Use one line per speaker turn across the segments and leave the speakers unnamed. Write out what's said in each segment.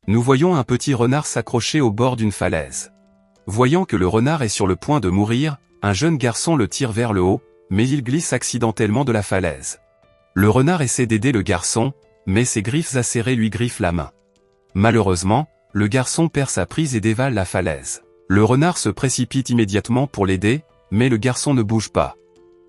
Nous voyons un petit renard s'accrocher au bord d'une falaise. Voyant que le renard est sur le point de mourir, un jeune garçon le tire vers le haut, mais il glisse accidentellement de la falaise. Le renard essaie d'aider le garçon, mais ses griffes acérées lui griffent la main. Malheureusement, le garçon perd sa prise et dévale la falaise. Le renard se précipite immédiatement pour l'aider, mais le garçon ne bouge pas.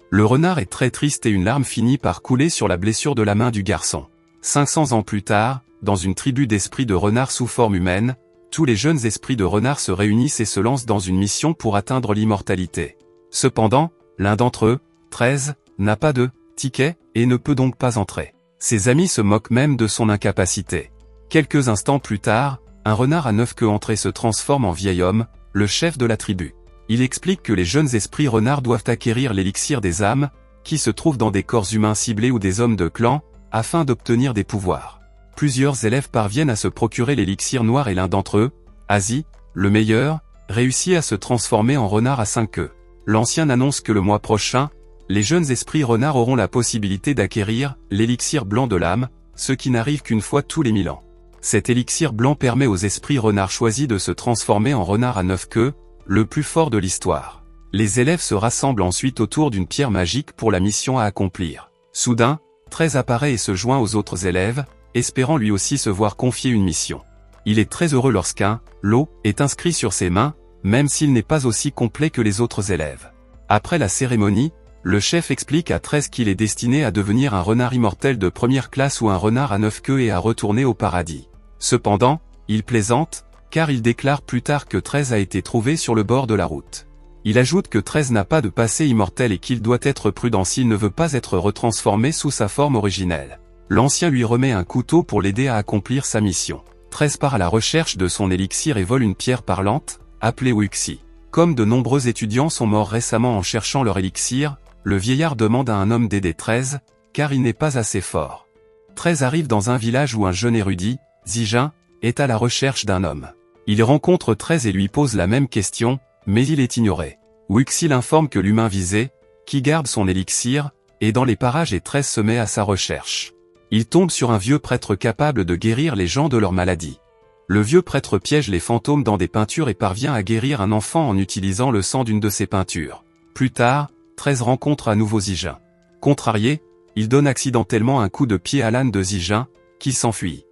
Le renard est très triste et une larme finit par couler sur la blessure de la main du garçon. 500 ans plus tard, dans une tribu d'esprits de renards sous forme humaine, tous les jeunes esprits de renards se réunissent et se lancent dans une mission pour atteindre l'immortalité. Cependant, l'un d'entre eux, 13, n'a pas de ticket et ne peut donc pas entrer. Ses amis se moquent même de son incapacité. Quelques instants plus tard, un renard à 9 queues entrées se transforme en vieil homme, le chef de la tribu. Il explique que les jeunes esprits renards doivent acquérir l'élixir des âmes, qui se trouve dans des corps humains ciblés ou des hommes de clan, afin d'obtenir des pouvoirs. Plusieurs élèves parviennent à se procurer l'élixir noir et l'un d'entre eux, Asi, le meilleur, réussit à se transformer en renard à 5 queues. L'ancien annonce que le mois prochain, les jeunes esprits renards auront la possibilité d'acquérir l'élixir blanc de l'âme, ce qui n'arrive qu'une fois tous les 1000 ans. Cet élixir blanc permet aux esprits renards choisis de se transformer en renard à 9 queues, le plus fort de l'histoire. Les élèves se rassemblent ensuite autour d'une pierre magique pour la mission à accomplir. Soudain, 13 apparaît et se joint aux autres élèves, espérant lui aussi se voir confier une mission. Il est très heureux lorsqu'un lot est inscrit sur ses mains, même s'il n'est pas aussi complet que les autres élèves. Après la cérémonie, le chef explique à 13 qu'il est destiné à devenir un renard immortel de première classe ou un renard à 9 queues et à retourner au paradis. Cependant, il plaisante, car il déclare plus tard que 13 a été trouvé sur le bord de la route. Il ajoute que 13 n'a pas de passé immortel et qu'il doit être prudent s'il ne veut pas être retransformé sous sa forme originelle. L'ancien lui remet un couteau pour l'aider à accomplir sa mission. 13 part à la recherche de son élixir et vole une pierre parlante, appelée Wuxi. Comme de nombreux étudiants sont morts récemment en cherchant leur élixir, le vieillard demande à un homme d'aider 13, car il n'est pas assez fort. 13 arrive dans un village où un jeune érudit, Zijin, est à la recherche d'un homme. Il rencontre 13 et lui pose la même question, mais il est ignoré. Wuxi l'informe que l'humain visé, qui garde son élixir, est dans les parages et 13 se met à sa recherche. Il tombe sur un vieux prêtre capable de guérir les gens de leur maladie. Le vieux prêtre piège les fantômes dans des peintures et parvient à guérir un enfant en utilisant le sang d'une de ces peintures. Plus tard, 13 rencontre à nouveau Zijin. Contrarié, il donne accidentellement un coup de pied à l'âne de Zijin, qui s'enfuit.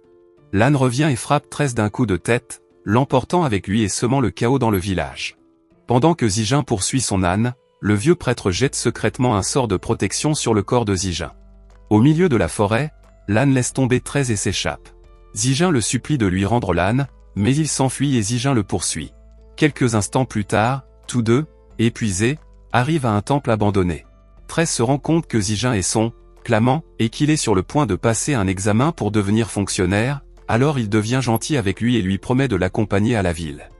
L'âne revient et frappe 13 d'un coup de tête, l'emportant avec lui et semant le chaos dans le village. Pendant que Zijin poursuit son âne, le vieux prêtre jette secrètement un sort de protection sur le corps de Zijin. Au milieu de la forêt, l'âne laisse tomber 13 et s'échappe. Zijin le supplie de lui rendre l'âne, mais il s'enfuit et Zijin le poursuit. Quelques instants plus tard, tous deux, épuisés, arrivent à un temple abandonné. 13 se rend compte que Zijin est son clamant et qu'il est sur le point de passer un examen pour devenir fonctionnaire, alors il devient gentil avec lui et lui promet de l'accompagner à la ville.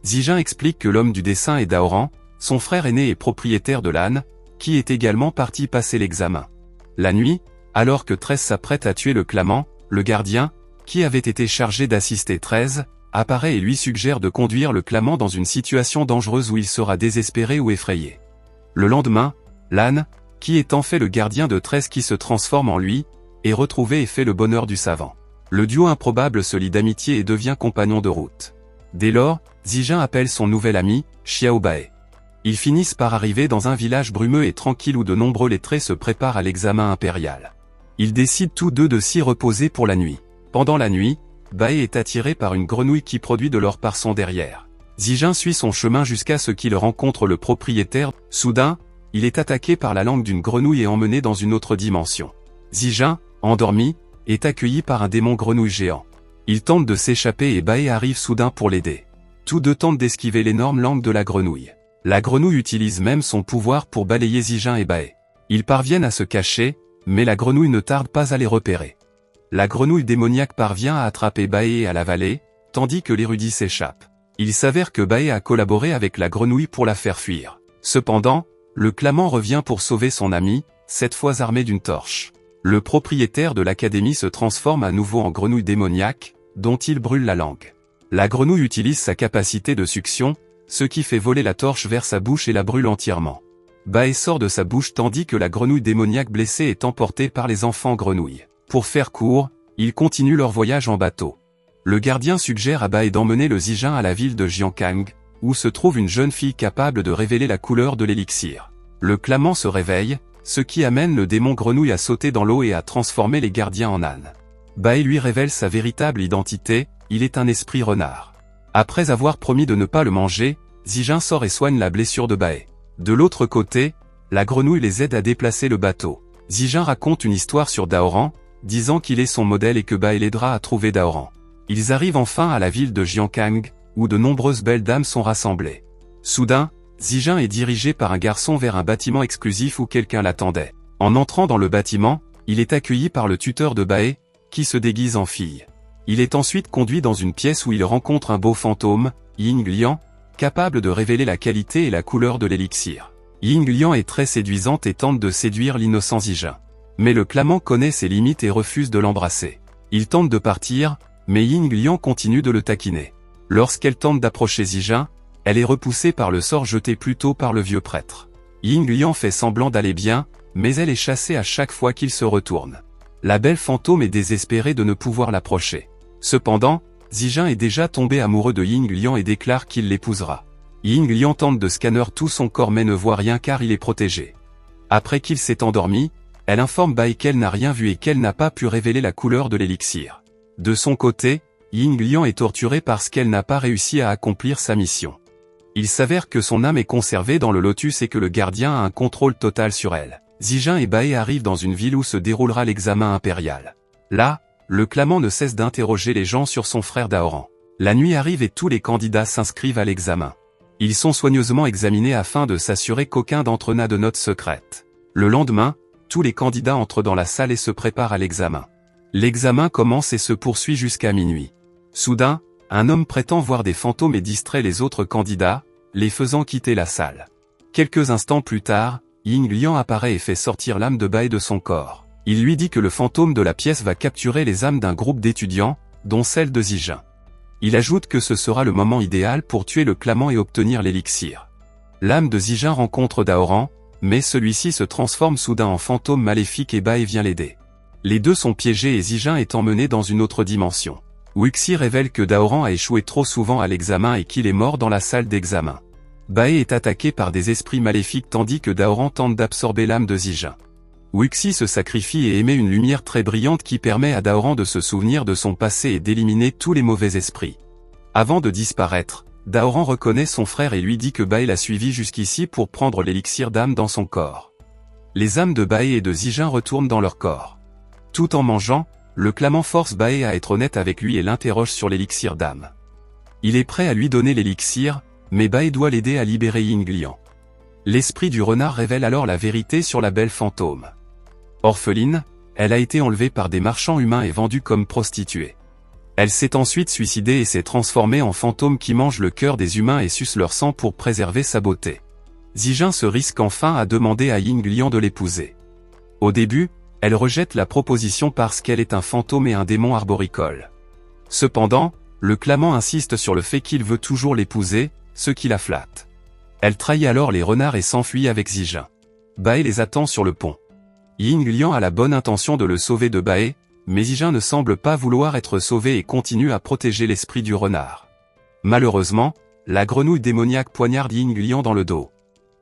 Zijin explique que l'homme du dessin est Daoran, son frère aîné et propriétaire de l'âne, qui est également parti passer l'examen. La nuit, alors que 13 s'apprête à tuer le clamant, le gardien, qui avait été chargé d'assister 13, apparaît et lui suggère de conduire le clamant dans une situation dangereuse où il sera désespéré ou effrayé. Le lendemain, l'âne, qui est en fait le gardien de 13 qui se transforme en lui, est retrouvé et fait le bonheur du savant. Le duo improbable se lie d'amitié et devient compagnon de route. Dès lors, Zijin appelle son nouvel ami, Xiaobae. Ils finissent par arriver dans un village brumeux et tranquille où de nombreux lettrés se préparent à l'examen impérial. Ils décident tous deux de s'y reposer pour la nuit. Pendant la nuit, Bae est attiré par une grenouille qui produit de l'or par son derrière. Zijin suit son chemin jusqu'à ce qu'il rencontre le propriétaire. Soudain, il est attaqué par la langue d'une grenouille et emmené dans une autre dimension. Zijin, endormi, est accueilli par un démon grenouille géant. Il tente de s'échapper et Bae arrive soudain pour l'aider. Tous deux tentent d'esquiver l'énorme langue de la grenouille. La grenouille utilise même son pouvoir pour balayer Zijin et Bae. Ils parviennent à se cacher, mais la grenouille ne tarde pas à les repérer. La grenouille démoniaque parvient à attraper Bae et à l'avaler, tandis que l'érudit s'échappe. Il s'avère que Bae a collaboré avec la grenouille pour la faire fuir. Cependant, le clamant revient pour sauver son ami, cette fois armé d'une torche. Le propriétaire de l'académie se transforme à nouveau en grenouille démoniaque, dont il brûle la langue. La grenouille utilise sa capacité de succion, ce qui fait voler la torche vers sa bouche et la brûle entièrement. Bae sort de sa bouche tandis que la grenouille démoniaque blessée est emportée par les enfants grenouilles. Pour faire court, ils continuent leur voyage en bateau. Le gardien suggère à Bae d'emmener le Zijin à la ville de Jiankang, où se trouve une jeune fille capable de révéler la couleur de l'élixir. Le clamant se réveille, ce qui amène le démon grenouille à sauter dans l'eau et à transformer les gardiens en ânes. Bae lui révèle sa véritable identité, il est un esprit renard. Après avoir promis de ne pas le manger, Zijin sort et soigne la blessure de Bae. De l'autre côté, la grenouille les aide à déplacer le bateau. Zijin raconte une histoire sur Daoran, disant qu'il est son modèle et que Bae l'aidera à trouver Daoran. Ils arrivent enfin à la ville de Jiankang, où de nombreuses belles dames sont rassemblées. Soudain, Zijin est dirigé par un garçon vers un bâtiment exclusif où quelqu'un l'attendait. En entrant dans le bâtiment, il est accueilli par le tuteur de Bae, qui se déguise en fille. Il est ensuite conduit dans une pièce où il rencontre un beau fantôme, Ying Liang, capable de révéler la qualité et la couleur de l'élixir. Ying Liang est très séduisante et tente de séduire l'innocent Zijin. Mais le clamant connaît ses limites et refuse de l'embrasser. Il tente de partir, mais Ying Liang continue de le taquiner. Lorsqu'elle tente d'approcher Zijin, elle est repoussée par le sort jeté plus tôt par le vieux prêtre. Ying Liang fait semblant d'aller bien, mais elle est chassée à chaque fois qu'il se retourne. La belle fantôme est désespérée de ne pouvoir l'approcher. Cependant, Zijin est déjà tombé amoureux de Ying Liang et déclare qu'il l'épousera. Ying Liang tente de scanner tout son corps mais ne voit rien car il est protégé. Après qu'il s'est endormi, elle informe Bae qu'elle n'a rien vu et qu'elle n'a pas pu révéler la couleur de l'élixir. De son côté, Ying Liang est torturée parce qu'elle n'a pas réussi à accomplir sa mission. Il s'avère que son âme est conservée dans le lotus et que le gardien a un contrôle total sur elle. Zijin et Bae arrivent dans une ville où se déroulera l'examen impérial. Là, le clamant ne cesse d'interroger les gens sur son frère Daoran. La nuit arrive et tous les candidats s'inscrivent à l'examen. Ils sont soigneusement examinés afin de s'assurer qu'aucun d'entre eux n'a de notes secrètes. Le lendemain, tous les candidats entrent dans la salle et se préparent à l'examen. L'examen commence et se poursuit jusqu'à minuit. Soudain, un homme prétend voir des fantômes et distrait les autres candidats, les faisant quitter la salle. Quelques instants plus tard, Ying Liang apparaît et fait sortir l'âme de Bae de son corps. Il lui dit que le fantôme de la pièce va capturer les âmes d'un groupe d'étudiants, dont celle de Zijin. Il ajoute que ce sera le moment idéal pour tuer le clamant et obtenir l'élixir. L'âme de Zijin rencontre Daoran, mais celui-ci se transforme soudain en fantôme maléfique et Bae vient l'aider. Les deux sont piégés et Zijin est emmené dans une autre dimension. Wuxi révèle que Daoran a échoué trop souvent à l'examen et qu'il est mort dans la salle d'examen. Bae est attaqué par des esprits maléfiques tandis que Daoran tente d'absorber l'âme de Zijin. Wuxi se sacrifie et émet une lumière très brillante qui permet à Daoran de se souvenir de son passé et d'éliminer tous les mauvais esprits. Avant de disparaître, Daoran reconnaît son frère et lui dit que Bae l'a suivi jusqu'ici pour prendre l'élixir d'âme dans son corps. Les âmes de Bae et de Zijin retournent dans leur corps. Tout en mangeant, le clamant force Bae à être honnête avec lui et l'interroge sur l'élixir d'âme. Il est prêt à lui donner l'élixir, mais Bae doit l'aider à libérer Ying Liang. L'esprit du renard révèle alors la vérité sur la belle fantôme. Orpheline, elle a été enlevée par des marchands humains et vendue comme prostituée. Elle s'est ensuite suicidée et s'est transformée en fantôme qui mange le cœur des humains et suce leur sang pour préserver sa beauté. Zijin se risque enfin à demander à Ying Liang de l'épouser. Au début, elle rejette la proposition parce qu'elle est un fantôme et un démon arboricole. Cependant, le clamant insiste sur le fait qu'il veut toujours l'épouser, ce qui la flatte. Elle trahit alors les renards et s'enfuit avec Zijin. Bae les attend sur le pont. Ying Liang a la bonne intention de le sauver de Bae, mais Zijin ne semble pas vouloir être sauvé et continue à protéger l'esprit du renard. Malheureusement, la grenouille démoniaque poignarde Ying Liang dans le dos.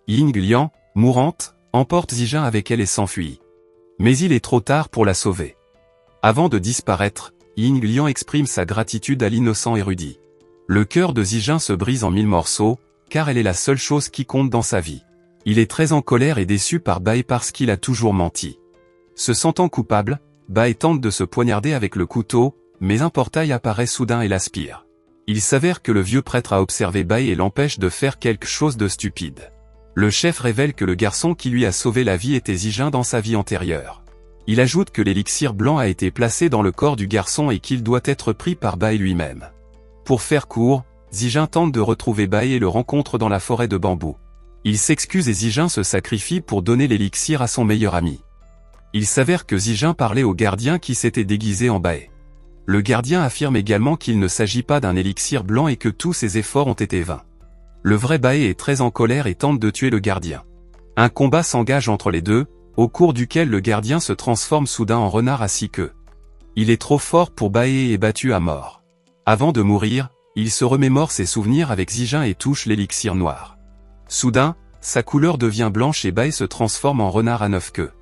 Ying Liang, mourante, emporte Zijin avec elle et s'enfuit. Mais il est trop tard pour la sauver. Avant de disparaître, Ying Liang exprime sa gratitude à l'innocent érudit. Le cœur de Zijin se brise en 1000 morceaux, car elle est la seule chose qui compte dans sa vie. Il est très en colère et déçu par Bae parce qu'il a toujours menti. Se sentant coupable, Bae tente de se poignarder avec le couteau, mais un portail apparaît soudain et l'aspire. Il s'avère que le vieux prêtre a observé Bae et l'empêche de faire quelque chose de stupide. Le chef révèle que le garçon qui lui a sauvé la vie était Zijin dans sa vie antérieure. Il ajoute que l'élixir blanc a été placé dans le corps du garçon et qu'il doit être pris par Bae lui-même. Pour faire court, Zijin tente de retrouver Bae et le rencontre dans la forêt de bambou. Il s'excuse et Zijin se sacrifie pour donner l'élixir à son meilleur ami. Il s'avère que Zijin parlait au gardien qui s'était déguisé en Bae. Le gardien affirme également qu'il ne s'agit pas d'un élixir blanc et que tous ses efforts ont été vains. Le vrai Bae est très en colère et tente de tuer le gardien. Un combat s'engage entre les deux, au cours duquel le gardien se transforme soudain en renard à 6 queues. Il est trop fort pour Bae et est battu à mort. Avant de mourir, il se remémore ses souvenirs avec Zijin et touche l'élixir noir. Soudain, sa couleur devient blanche et Bae se transforme en renard à 9 queues.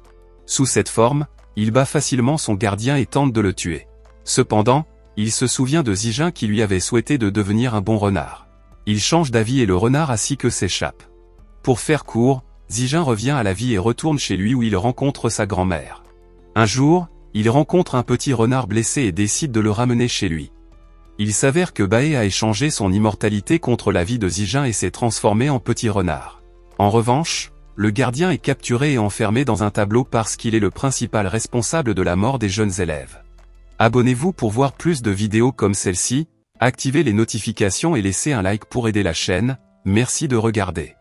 Sous cette forme, il bat facilement son gardien et tente de le tuer. Cependant, il se souvient de Zijin qui lui avait souhaité de devenir un bon renard. Il change d'avis et le renard à 6 queues s'échappe. Pour faire court, Zijin revient à la vie et retourne chez lui où il rencontre sa grand-mère. Un jour, il rencontre un petit renard blessé et décide de le ramener chez lui. Il s'avère que Bae a échangé son immortalité contre la vie de Zijin et s'est transformé en petit renard. En revanche, le gardien est capturé et enfermé dans un tableau parce qu'il est le principal responsable de la mort des jeunes élèves. Abonnez-vous pour voir plus de vidéos comme celle-ci, activez les notifications et laissez un like pour aider la chaîne, merci de regarder.